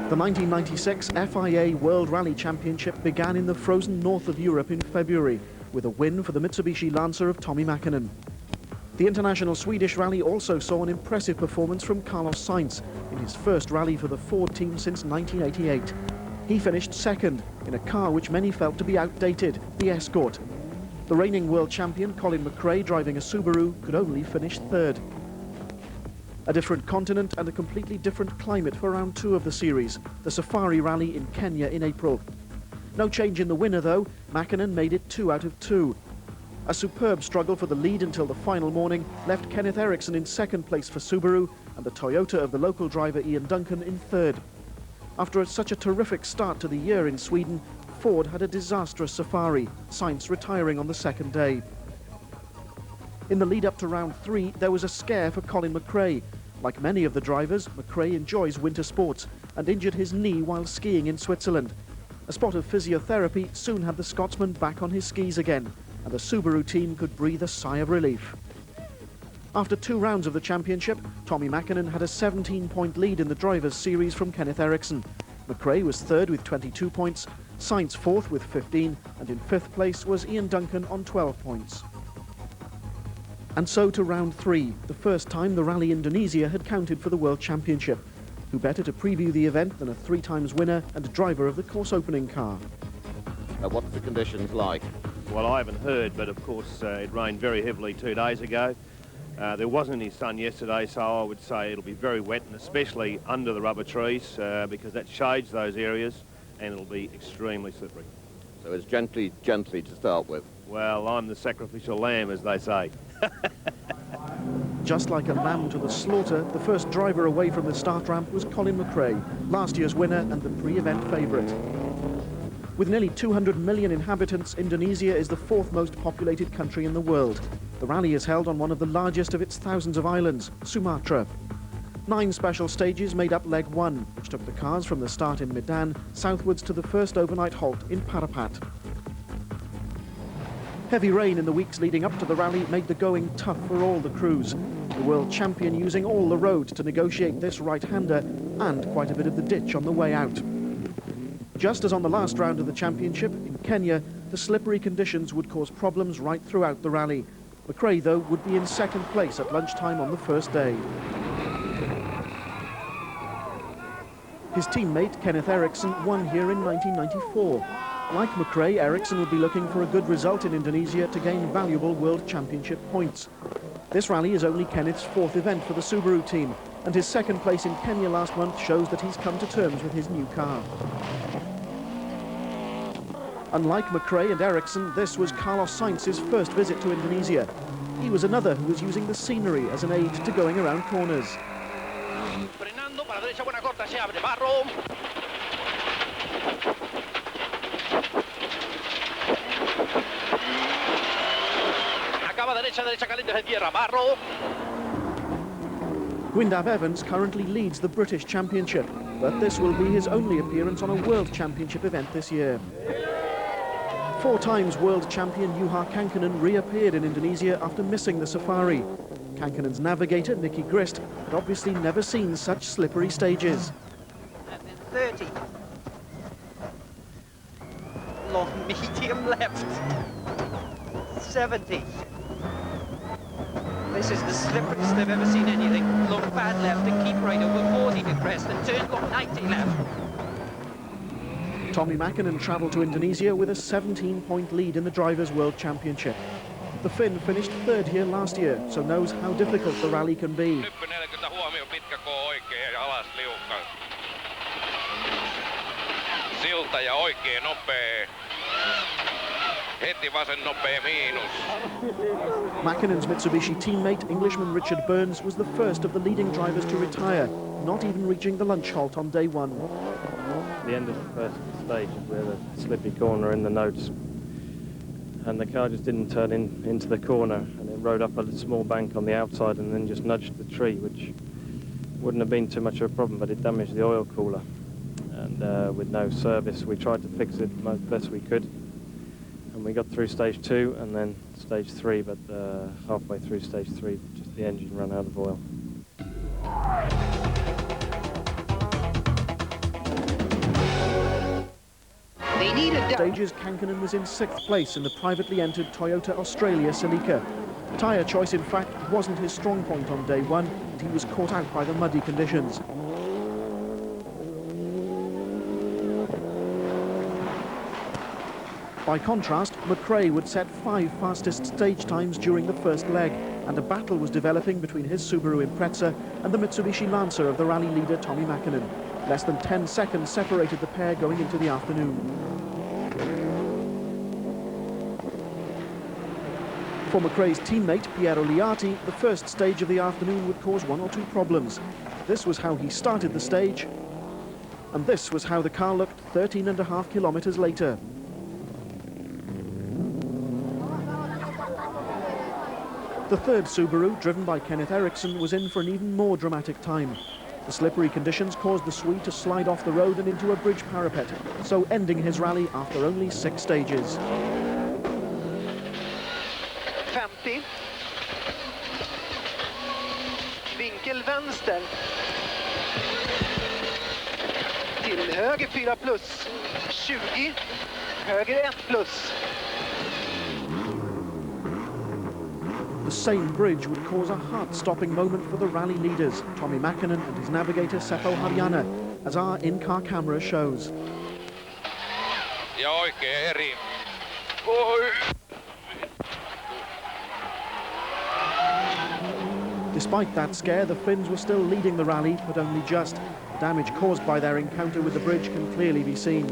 The 1996 FIA World Rally Championship began in the frozen north of Europe in February with a win for the Mitsubishi Lancer of Tommy Mäkinen. The international Swedish rally also saw an impressive performance from Carlos Sainz in his first rally for the Ford team since 1988. He finished second in a car which many felt to be outdated, the Escort. The reigning world champion Colin McRae, driving a Subaru, could only finish third. A different continent and a completely different climate for round 2 of the series, the Safari Rally in Kenya in April. No change in the winner though, Mäkinen made it 2 out of 2. A superb struggle for the lead until the final morning left Kenneth Eriksson in second place for Subaru and the Toyota of the local driver Ian Duncan in third. After such a terrific start to the year in Sweden, Ford had a disastrous Safari, Sainz retiring on the second day. In the lead up to round 3, there was a scare for Colin McRae. Like many of the drivers, McRae enjoys winter sports and injured his knee while skiing in Switzerland. A spot of physiotherapy soon had the Scotsman back on his skis again, and the Subaru team could breathe a sigh of relief. After 2 rounds of the championship, Tommy Mäkinen had a 17-point lead in the Drivers' Series from Kenneth Eriksson. McRae was third with 22 points, Sainz fourth with 15, and in 5th place was Ian Duncan on 12 points. And so to round 3, the first time the Rally Indonesia had counted for the World Championship. Who better to preview the event than a 3-times winner and driver of the course opening car? What's the conditions like? Well, I haven't heard, but of course it rained very heavily 2 days ago. There wasn't any sun yesterday, so I would say it'll be very wet, and especially under the rubber trees, because that shades those areas, and it'll be extremely slippery. So it's gently to start with. Well, I'm the sacrificial lamb, as they say. Just like a lamb to the slaughter, the first driver away from the start ramp was Colin McRae, last year's winner and the pre-event favourite. With nearly 200 million inhabitants, Indonesia is the 4th most populated country in the world. The rally is held on one of the largest of its thousands of islands, Sumatra. 9 special stages made up leg 1, which took the cars from the start in Medan southwards to the first overnight halt in Parapat. Heavy rain in the weeks leading up to the rally made the going tough for all the crews. The world champion using all the road to negotiate this right-hander and quite a bit of the ditch on the way out. Just as on the last round of the championship in Kenya, the slippery conditions would cause problems right throughout the rally. McRae, though, would be in second place at lunchtime on the first day. His teammate, Kenneth Eriksson, won here in 1994. Like McRae, Eriksson would be looking for a good result in Indonesia to gain valuable World Championship points. This rally is only Kenneth's 4th event for the Subaru team, and his second place in Kenya last month shows that he's come to terms with his new car. Unlike McRae and Eriksson, this was Carlos Sainz's first visit to Indonesia. He was another who was using the scenery as an aid to going around corners. Gwyndaf Evans currently leads the British Championship, but this will be his only appearance on a World Championship event this year. 4 times world champion Juha Kankkunen reappeared in Indonesia after missing the Safari. Kankkunen's navigator, Nicky Grist, had obviously never seen such slippery stages. And then 30. Long medium left. 70. This is the slipperiest I've ever seen anything. Long bad left and keep right over 40 to crest and turn long 90 left. Tommy Mäkinen travelled to Indonesia with a 17-point lead in the Drivers' World Championship. The Finn finished 3rd here last year, so knows how difficult the rally can be. Mäkinen's Mitsubishi teammate, Englishman Richard Burns, was the first of the leading drivers to retire, not even reaching the lunch halt on day 1. The end of the first stage is where the slippy corner in the notes, and the car just didn't turn into the corner, and it rode up a small bank on the outside and then just nudged the tree, which wouldn't have been too much of a problem, but it damaged the oil cooler. And with no service, we tried to fix it as best we could, and we got through stage 2 and then stage 3, but halfway through stage 3 just the engine ran out of oil. They need a... Stages, Kankkunen was in 6th place in the privately entered Toyota Australia Celica. Tyre choice, in fact, wasn't his strong point on day one, and he was caught out by the muddy conditions. By contrast, McRae would set 5 fastest stage times during the first leg, and a battle was developing between his Subaru Impreza and the Mitsubishi Lancer of the rally leader Tommi Mäkinen. Less than 10 seconds separated the pair going into the afternoon. For McRae's teammate, Piero Liati, the first stage of the afternoon would cause 1 or 2 problems. This was how he started the stage, and this was how the car looked 13.5 kilometers later. The third Subaru, driven by Kenneth Eriksson, was in for an even more dramatic time. The slippery conditions caused the Swede to slide off the road and into a bridge parapet, so ending his rally after only 6 stages. 50. Vinkel vänster. Till höger 4 plus. 20. Höger 1 plus. The same bridge would cause a heart-stopping moment for the rally leaders, Tommi Mäkinen and his navigator Seppo Harjanne, as our in-car camera shows. Ja oikein eri. Despite that scare, the Finns were still leading the rally, but only just. The damage caused by their encounter with the bridge can clearly be seen.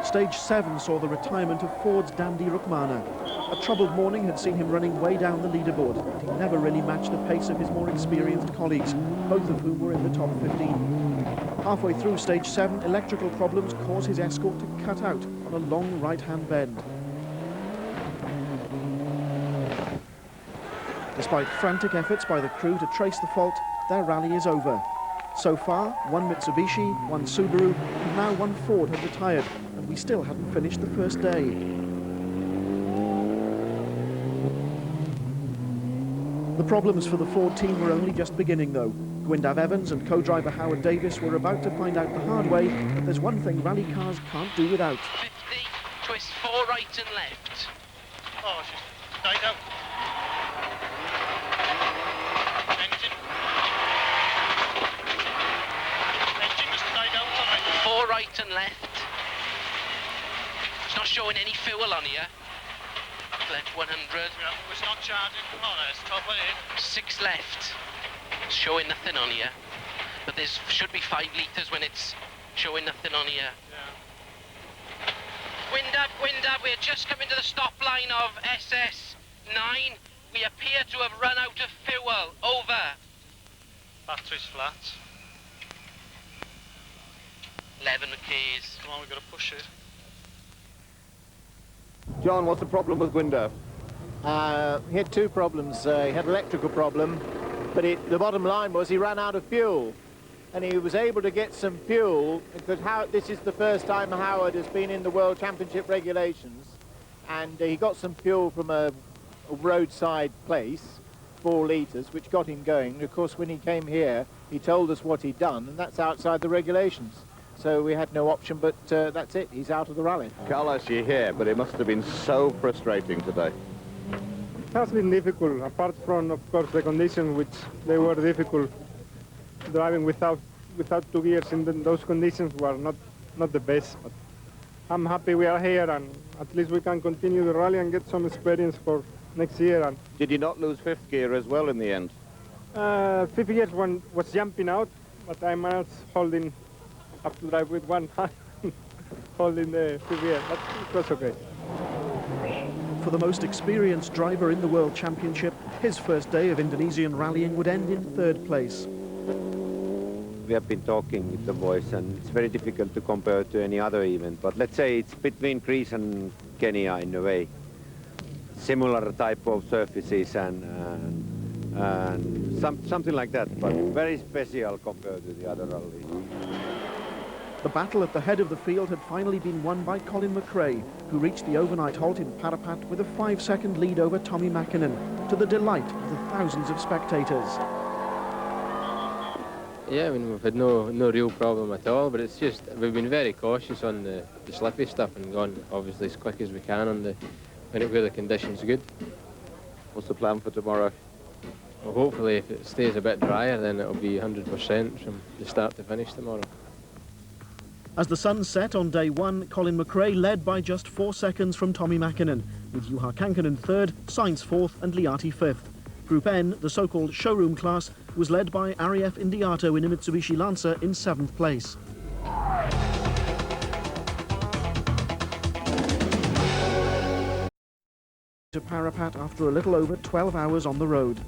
Stage 7 saw the retirement of Ford's Dandy Rukmana. A troubled morning had seen him running way down the leaderboard, but he never really matched the pace of his more experienced colleagues, both of whom were in the top 15. Halfway through stage 7, electrical problems caused his escort to cut out on a long right-hand bend. Despite frantic efforts by the crew to trace the fault, their rally is over. So far, 1 Mitsubishi, 1 Subaru, and now 1 Ford had retired, and we still hadn't finished the first day. The problems for the Ford team were only just beginning, though. Gwyndaf Evans and co-driver Howard Davis were about to find out the hard way that there's one thing rally cars can't do without. 50, twist 4 right and left. Oh, she's died out. Engine. Engine just died out on it. 4 right and left. It's not showing any fuel on here. Left 100. Yeah, it's not charging. Oh, no, it's top of it. 6 left. It's showing nothing on here. But there should be 5 litres when it's showing nothing on here. Yeah. Gwyndaf, we're just coming to the stop line of SS9. We appear to have run out of fuel. Over. Battery's flat. 11 Ks. Come on, we've got to push it. John, what's the problem with Gwyndaf? He had 2 problems. He had an electrical problem, but the bottom line was he ran out of fuel. And he was able to get some fuel, because this is the first time Howard has been in the World Championship regulations, and he got some fuel from a roadside place, 4 litres, which got him going. And of course, when he came here, he told us what he'd done, and that's outside the regulations. So we had no option, but that's it. He's out of the rally. Carlos, you're here, but it must have been so frustrating today. It has been difficult, apart from, of course, the conditions which they were difficult. Driving without 2 gears in those conditions were not the best. But I'm happy we are here, and at least we can continue the rally and get some experience for next year. And Did you not lose 5th gear as well in the end? 5th gear one was jumping out, but I managed holding up to drive with 1 hand, holding the 5th gear. But it was okay. For the most experienced driver in the World Championship, his first day of Indonesian rallying would end in 3rd place. We have been talking with the boys, and it's very difficult to compare to any other event, but let's say it's between Greece and Kenya in a way. Similar type of surfaces and something like that, but very special compared to the other rallies. The battle at the head of the field had finally been won by Colin McRae, who reached the overnight halt in Parapat with a 5-second lead over Tommi Mäkinen, to the delight of the thousands of spectators. Yeah, I mean, we've had no real problem at all, but it's just we've been very cautious on the slippy stuff and gone obviously as quick as we can on where the conditions are good. What's the plan for tomorrow? Well, hopefully if it stays a bit drier, then it'll be 100% from the start to finish tomorrow. As the sun set on day one, Colin McRae led by just 4 seconds from Tommi Mäkinen, with Juha Kankkunen third, Sainz fourth and Liati fifth. Group N, the so-called showroom class, was led by Arief Indiato in a Mitsubishi Lancer in 7th place. To Parapat after a little over 12 hours on the road.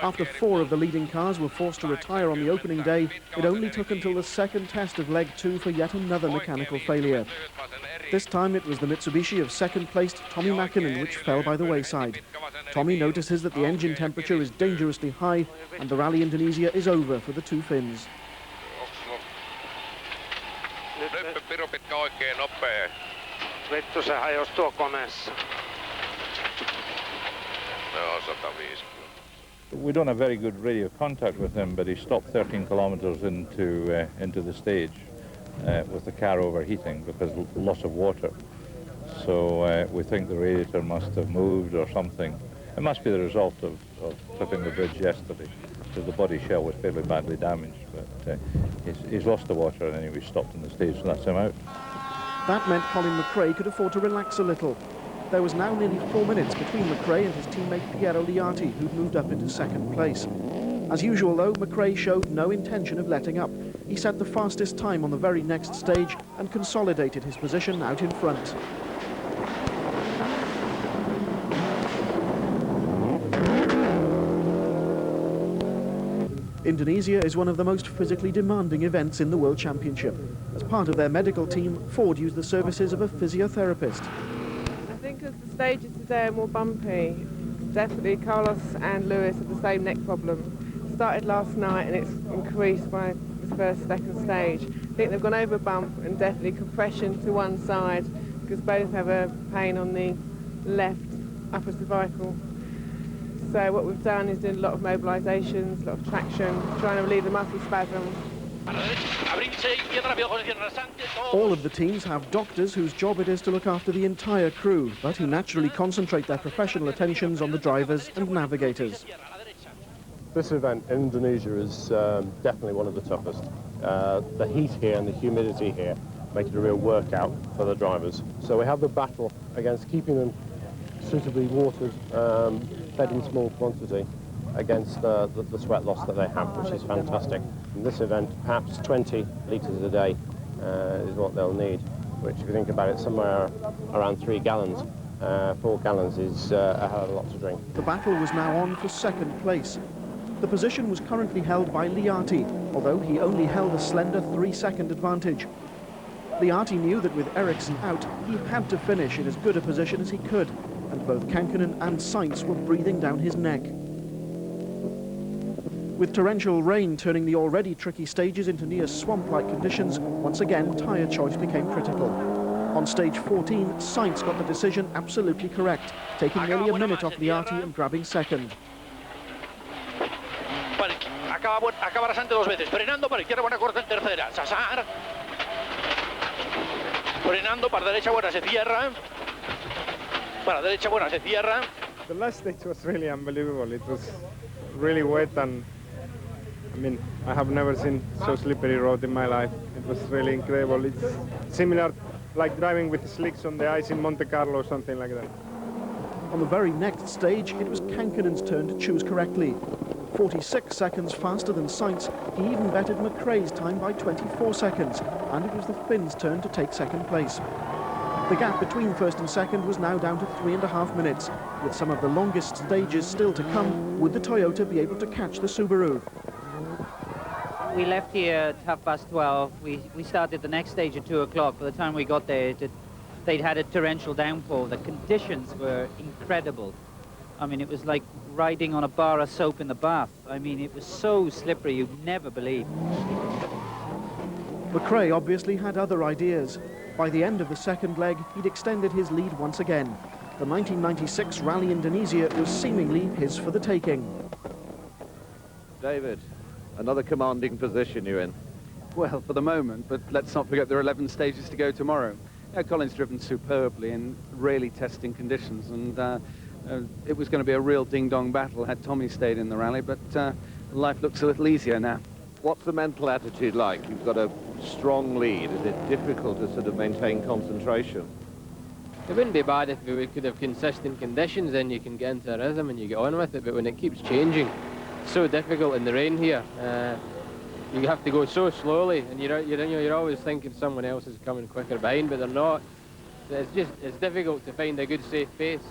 After 4 of the leading cars were forced to retire on the opening day, it only took until the second test of leg 2 for yet another mechanical failure. This time it was the Mitsubishi of second-placed Tommi Mäkinen which fell by the wayside. Tommi notices that the engine temperature is dangerously high and the Rally Indonesia is over for the 2 Finns. We don't have very good radio contact with him, but he stopped 13 kilometres into the stage with the car overheating because of loss of water. So we think the radiator must have moved or something. It must be the result of clipping the bridge yesterday, because the body shell was fairly badly damaged. But he's lost the water and anyway stopped in the stage, so that's him out. That meant Colin McRae could afford to relax a little. There was now nearly 4 minutes between McRae and his teammate Piero Liati, who'd moved up into second place. As usual, though, McRae showed no intention of letting up. He set the fastest time on the very next stage and consolidated his position out in front. Indonesia is one of the most physically demanding events in the World Championship. As part of their medical team, Ford used the services of a physiotherapist. I think as the stages today are more bumpy, definitely Carlos and Lewis have the same neck problem. It started last night and it's increased by this first, second stage. I think they've gone over a bump and definitely compression to one side because both have a pain on the left upper cervical. So what we've done is doing a lot of mobilisations, a lot of traction, trying to relieve the muscle spasm. All of the teams have doctors whose job it is to look after the entire crew, but who naturally concentrate their professional attentions on the drivers and navigators. This event in Indonesia is definitely one of the toughest. The heat here and the humidity here make it a real workout for the drivers. So we have the battle against keeping them suitably watered, fed in small quantity, against the sweat loss that they have, which is fantastic. In this event, perhaps 20 litres a day is what they'll need, which if you think about it, somewhere around 3 gallons. 4 gallons is a hell of a lot to drink. The battle was now on for second place. The position was currently held by Liati, although he only held a slender 3-second advantage. Liati knew that with Eriksson out, he had to finish in as good a position as he could, and both Kankkunen and Sainz were breathing down his neck. With torrential rain turning the already tricky stages into near swamp-like conditions, once again tyre choice became critical. On stage 14, Sainz got the decision absolutely correct, taking nearly a minute off Liati and grabbing second. Acaba rasante 2 veces, frenando para izquierda, buena corta en tercera, Sassar. Frenando para derecha, buena, se cierra. Para derecha, buena, se cierra. The last stage was really unbelievable. It was really wet and I mean, I have never seen so slippery road in my life. It was really incredible. It's similar like driving with slicks on the ice in Monte Carlo or something like that. On the very next stage, it was Kankkunen's turn to choose correctly. 46 seconds faster than Sainz, he even bettered McRae's time by 24 seconds, and it was the Finns' turn to take second place. The gap between first and second was now down to 3.5 minutes. With some of the longest stages still to come, would the Toyota be able to catch the Subaru? We left here at 12:30. We started the next stage at 2 o'clock. By the time we got there, they'd had a torrential downpour. The conditions were incredible. I mean, it was like riding on a bar of soap in the bath. I mean, it was so slippery, you'd never believe. McRae obviously had other ideas. By the end of the second leg, he'd extended his lead once again. The 1996 Rally Indonesia was seemingly his for the taking. David, Another commanding position you're in. Well, for the moment, but let's not forget there are 11 stages to go tomorrow. Colin's driven superbly in really testing conditions, and it was going to be a real ding-dong battle had Tommy stayed in the rally, but life looks a little easier now. What's the mental attitude like? You've got a strong lead. Is it difficult to sort of maintain concentration? It wouldn't be bad if we could have consistent conditions, then you can get into a rhythm and you get on with it, but when it keeps changing, it's so difficult in the rain here. You have to go so slowly, and you're always thinking someone else is coming quicker behind, but they're not. It's difficult to find a good safe pace.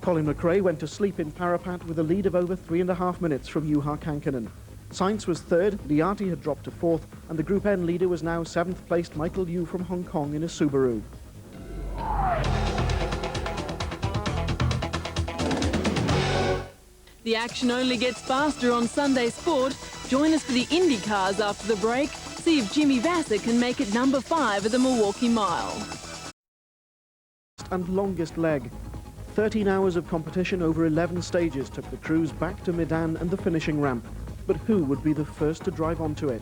Colin McRae went to sleep in Parapat with a lead of over 3.5 minutes from Juha Kankkunen. Sainz was third, Liati had dropped to fourth, and the Group N leader was now 7th placed Michael Yu from Hong Kong in a Subaru. The action only gets faster on Sunday Sport. Join us for the Indy cars after the break. See if Jimmy Vasser can make it number 5 at the Milwaukee Mile. And longest leg. 13 hours of competition over 11 stages took the crews back to Medan and the finishing ramp. But who would be the first to drive onto it?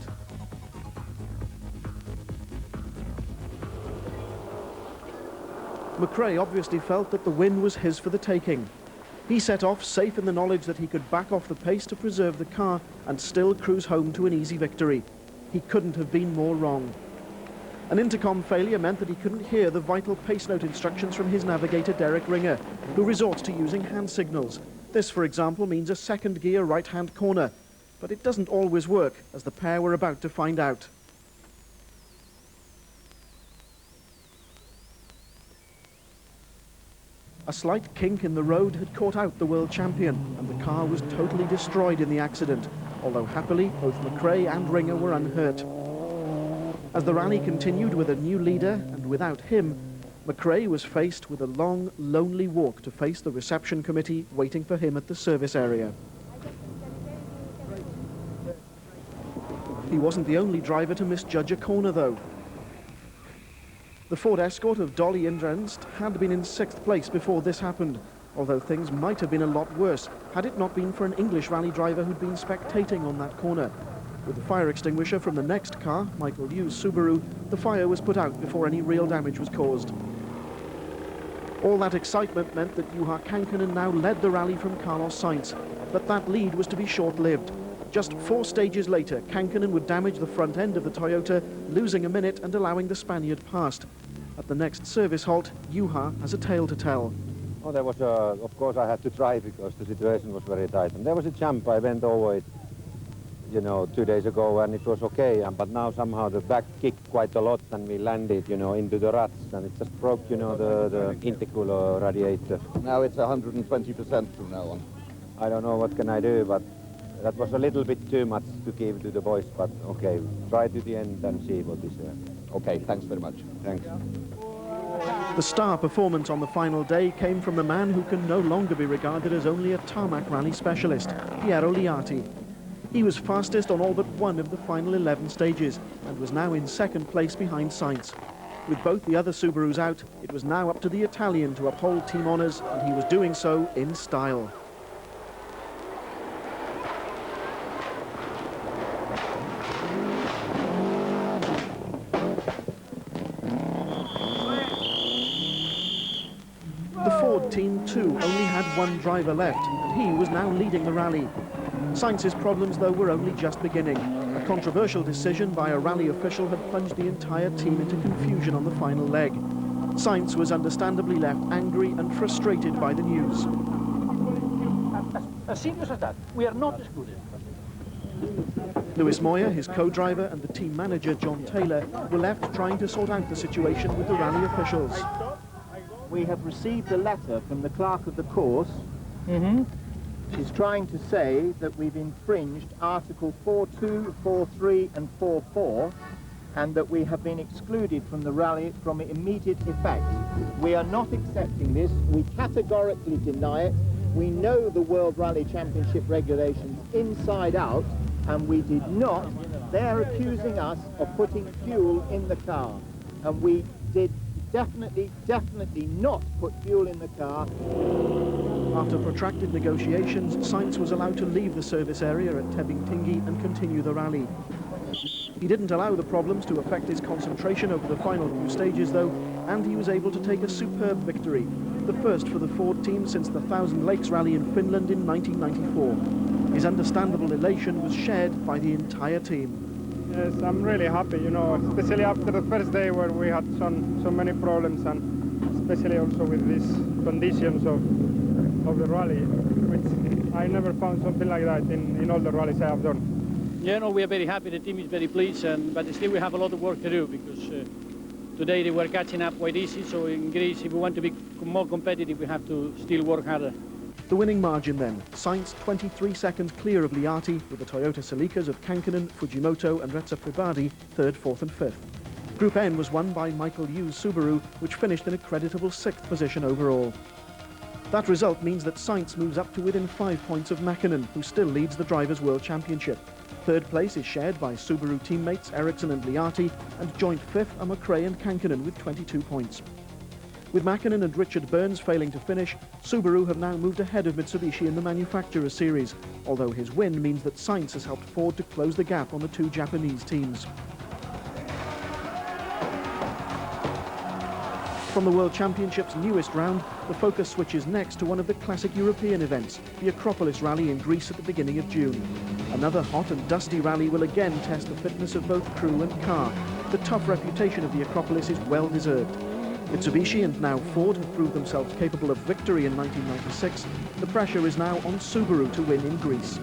McRae obviously felt that the win was his for the taking. He set off safe in the knowledge that he could back off the pace to preserve the car and still cruise home to an easy victory. He couldn't have been more wrong. An intercom failure meant that he couldn't hear the vital pace note instructions from his navigator Derek Ringer, who resorts to using hand signals. This, for example, means a second gear right-hand corner. But it doesn't always work, as the pair were about to find out. A slight kink in the road had caught out the world champion, and the car was totally destroyed in the accident, although happily both McRae and Ringer were unhurt. As the rally continued with a new leader, and without him, McRae was faced with a long, lonely walk to face the reception committee waiting for him at the service area. He wasn't the only driver to misjudge a corner, though. The Ford Escort of Dolly Indrenst had been in 6th place before this happened, although things might have been a lot worse had it not been for an English rally driver who'd been spectating on that corner. With the fire extinguisher from the next car, Michael Yu's Subaru, the fire was put out before any real damage was caused. All that excitement meant that Juha Kankkunen now led the rally from Carlos Sainz, but that lead was to be short-lived. Just 4 stages later, Kankkunen would damage the front end of the Toyota, losing a minute and allowing the Spaniard past. At the next service halt, Juha has a tale to tell. Oh, there was of course I had to try because the situation was very tight. And there was a jump, I went over it, 2 days ago and it was okay. But now somehow the back kicked quite a lot and we landed, into the ruts and it just broke, the intercooler radiator. Now it's 120% from now on. I don't know what can I do, but that was a little bit too much to give to the boys, but okay, try to the end and see what is there. Okay, thanks very much. Thanks. The star performance on the final day came from a man who can no longer be regarded as only a tarmac rally specialist, Piero Liati. He was fastest on all but one of the final 11 stages and was now in 2nd place behind Sainz. With both the other Subarus out, it was now up to the Italian to uphold team honours, and he was doing so in style. The Ford team too only had one driver left, and he was now leading the rally. Sainz's problems, though, were only just beginning. A controversial decision by a rally official had plunged the entire team into confusion on the final leg. Sainz was understandably left angry and frustrated by the news. As serious as that, we are not as good. Lewis Moyer, his co-driver, and the team manager, John Taylor, were left trying to sort out the situation with the rally officials. We have received a letter from the clerk of the course. She's trying to say that we've infringed Article 4.2, 4.3 and 4.4 and that we have been excluded from the rally from immediate effect. We are not accepting this. We categorically deny it. We know the World Rally Championship regulations inside out, and we did not. They're accusing us of putting fuel in the car, and we did definitely not put fuel in the car. After protracted negotiations, Sainz was allowed to leave the service area at Tebing Tinggi and continue the rally. He didn't allow the problems to affect his concentration over the final few stages, though, and he was able to take a superb victory, the first for the Ford team since the Thousand Lakes Rally in Finland in 1994. His understandable elation was shared by the entire team. Yes, I'm really happy, you know, especially after the first day where we had so many problems, and especially also with these conditions of the rally, which I never found something like that in all the rallies I have done. Yeah, no, we are very happy. The team is very pleased, but still we have a lot of work to do because today they were catching up quite easy. So in Greece, if we want to be more competitive, we have to still work harder. The winning margin then, Sainz 23 seconds clear of Liati, with the Toyota Celicas of Kankkunen, Fujimoto and Reza Pribadi third, fourth and fifth. Group N was won by Michael Yu's Subaru, which finished in a creditable sixth position overall. That result means that Sainz moves up to within 5 points of Mäkinen, who still leads the Drivers' World Championship. Third place is shared by Subaru teammates Ericsson and Liati, and joint fifth are McRae and Kankkunen with 22 points. With Mäkinen and Richard Burns failing to finish, Subaru have now moved ahead of Mitsubishi in the Manufacturers Series, although his win means that Sainz has helped Ford to close the gap on the two Japanese teams. From the World Championship's newest round, the focus switches next to one of the classic European events, the Acropolis Rally in Greece at the beginning of June. Another hot and dusty rally will again test the fitness of both crew and car. The tough reputation of the Acropolis is well deserved. Mitsubishi and now Ford have proved themselves capable of victory in 1996. The pressure is now on Subaru to win in Greece.